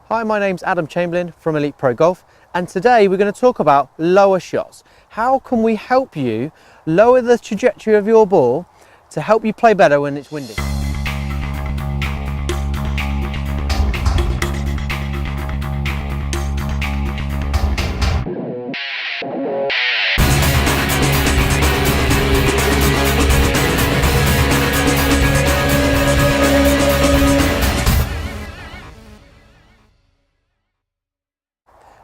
Hi, my name's Adam Chamberlain from Elite Pro Golf, and today we're going to talk about lower shots. How can we help you lower the trajectory of your ball to help you play better when it's windy?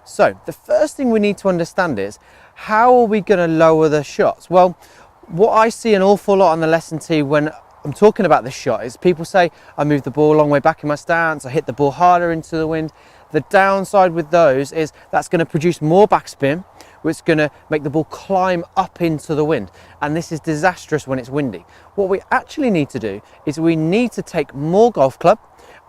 So the first thing we need to understand is, how are we going to lower the shots? Well, what I see an awful lot on the lesson tee when I'm talking about this shot is people say, I move the ball a long way back in my stance, I hit the ball harder into the wind. The downside with those is that's going to produce more backspin, which is going to make the ball climb up into the wind. And this is disastrous when it's windy. What we actually need to do is we need to take more golf club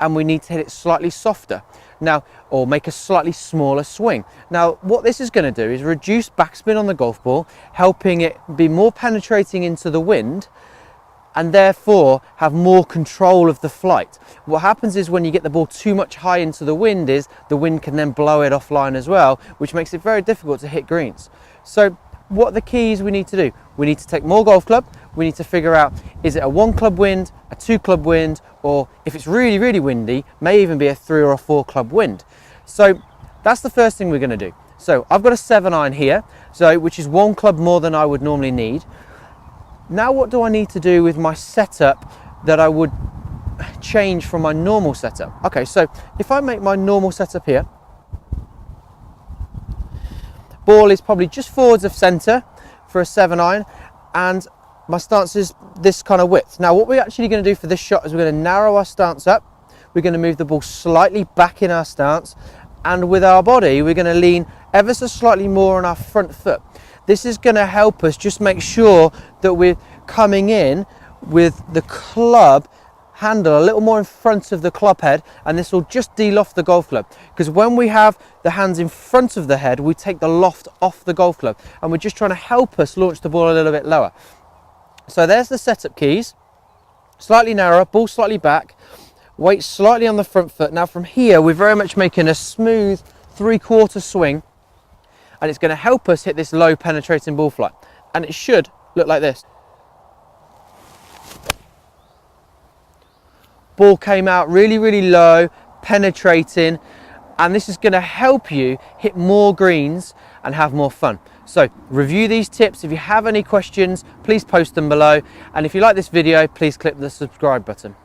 and we need to hit it slightly softer. Now, or make a slightly smaller swing. Now, what this is going to do is reduce backspin on the golf ball, helping it be more penetrating into the wind and therefore have more control of the flight. What happens is when you get the ball too much high into the wind is the wind can then blow it offline as well, which makes it very difficult to hit greens. So what are the keys we need to do? We need to take more golf club. We need to figure out, is it a 1 club wind, a 2 club wind, or if it's really, really windy, may even be a 3 or a 4 club wind. So that's the first thing we're going to do. So I've got a 7-iron here, which is 1 club more than I would normally need. Now what do I need to do with my setup that I would change from my normal setup? Okay, so if I make my normal setup here, ball is probably just forwards of centre for a 7-iron, and my stance is this kind of width. Now what we're actually going to do for this shot is we're going to narrow our stance up, we're going to move the ball slightly back in our stance, and with our body we're going to lean ever so slightly more on our front foot. This is going to help us just make sure that we're coming in with the club handle a little more in front of the club head, and this will just de-loft the golf club, because when we have the hands in front of the head we take the loft off the golf club, and we're just trying to help us launch the ball a little bit lower. So there's the setup keys. Slightly narrower, ball slightly back, weight slightly on the front foot. Now from here we're very much making a smooth 3/4 swing, and it's going to help us hit this low penetrating ball flight, and it should look like this. Ball came out really, really low, penetrating, and this is going to help you hit more greens and have more fun. So review these tips. If you have any questions, please post them below, and if you like this video, please click the subscribe button.